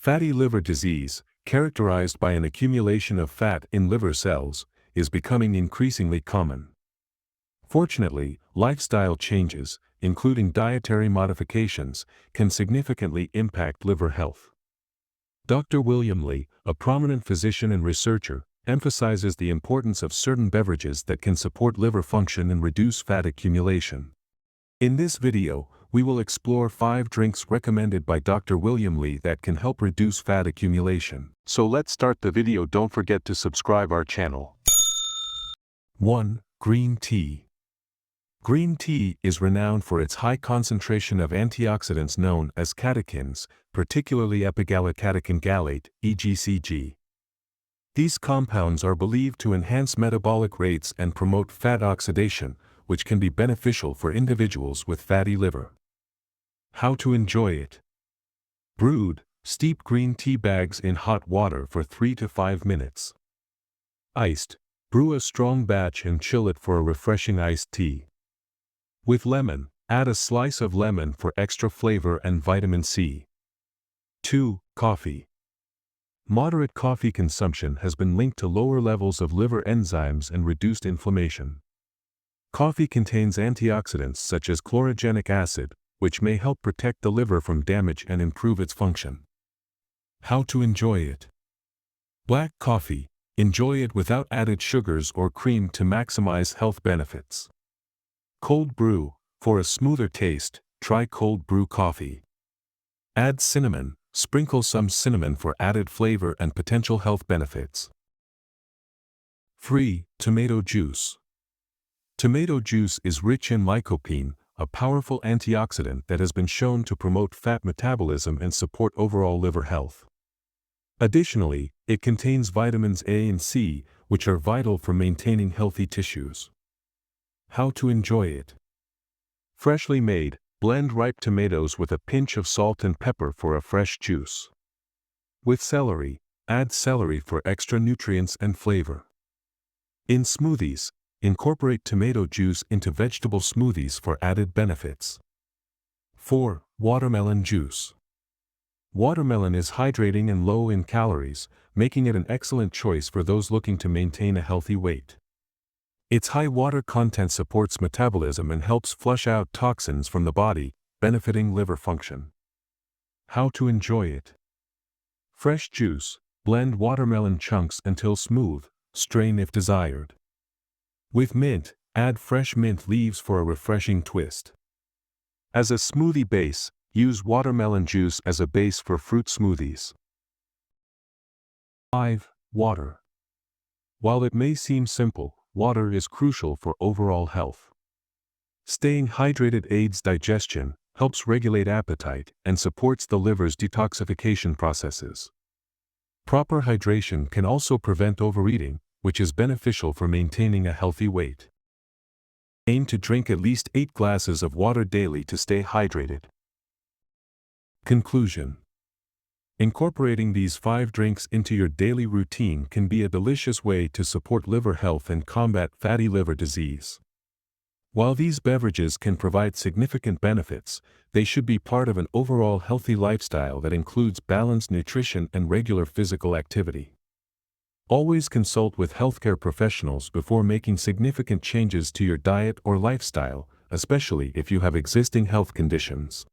Fatty liver disease, characterized by an accumulation of fat in liver cells, is becoming increasingly common. Fortunately, lifestyle changes, including dietary modifications, can significantly impact liver health. Dr. William Li, a prominent physician and researcher, emphasizes the importance of certain beverages that can support liver function and reduce fat accumulation. In this video, we will explore 5 drinks recommended by Dr. William Li that can help reduce fat accumulation. So let's start the video. Don't forget to subscribe our channel. 1. Green tea. Green tea is renowned for its high concentration of antioxidants known as catechins, particularly epigallocatechin gallate, EGCG. These compounds are believed to enhance metabolic rates and promote fat oxidation, which can be beneficial for individuals with fatty liver. How to enjoy it. Brewed, steep green tea bags in hot water for 3 to 5 minutes. Iced, brew a strong batch and chill it for a refreshing iced tea. With lemon, add a slice of lemon for extra flavor and vitamin C. 2. Coffee. Moderate coffee consumption has been linked to lower levels of liver enzymes and reduced inflammation. Coffee contains antioxidants such as chlorogenic acid, which may help protect the liver from damage and improve its function. How to enjoy it. Black coffee. Enjoy it without added sugars or cream to maximize health benefits. Cold brew. For a smoother taste, try cold brew coffee. Add cinnamon. Sprinkle some cinnamon for added flavor and potential health benefits. 3. Tomato juice. Tomato juice is rich in lycopene, a powerful antioxidant that has been shown to promote fat metabolism and support overall liver health. Additionally, it contains vitamins A and C, which are vital for maintaining healthy tissues. How to enjoy it. Freshly made, blend ripe tomatoes with a pinch of salt and pepper for a fresh juice. With celery, add celery for extra nutrients and flavor. In smoothies, incorporate tomato juice into vegetable smoothies for added benefits. 4. Watermelon juice. Watermelon is hydrating and low in calories, making it an excellent choice for those looking to maintain a healthy weight. Its high water content supports metabolism and helps flush out toxins from the body, benefiting liver function. How to enjoy it. Fresh juice, blend watermelon chunks until smooth, strain if desired. With mint, add fresh mint leaves for a refreshing twist. As a smoothie base, use watermelon juice as a base for fruit smoothies. 5. Water. While it may seem simple, water is crucial for overall health. Staying hydrated aids digestion, helps regulate appetite, and supports the liver's detoxification processes. Proper hydration can also prevent overeating, which is beneficial for maintaining a healthy weight. Aim to drink at least 8 glasses of water daily to stay hydrated. Conclusion. Incorporating these 5 drinks into your daily routine can be a delicious way to support liver health and combat fatty liver disease. While these beverages can provide significant benefits, they should be part of an overall healthy lifestyle that includes balanced nutrition and regular physical activity. Always consult with healthcare professionals before making significant changes to your diet or lifestyle, especially if you have existing health conditions.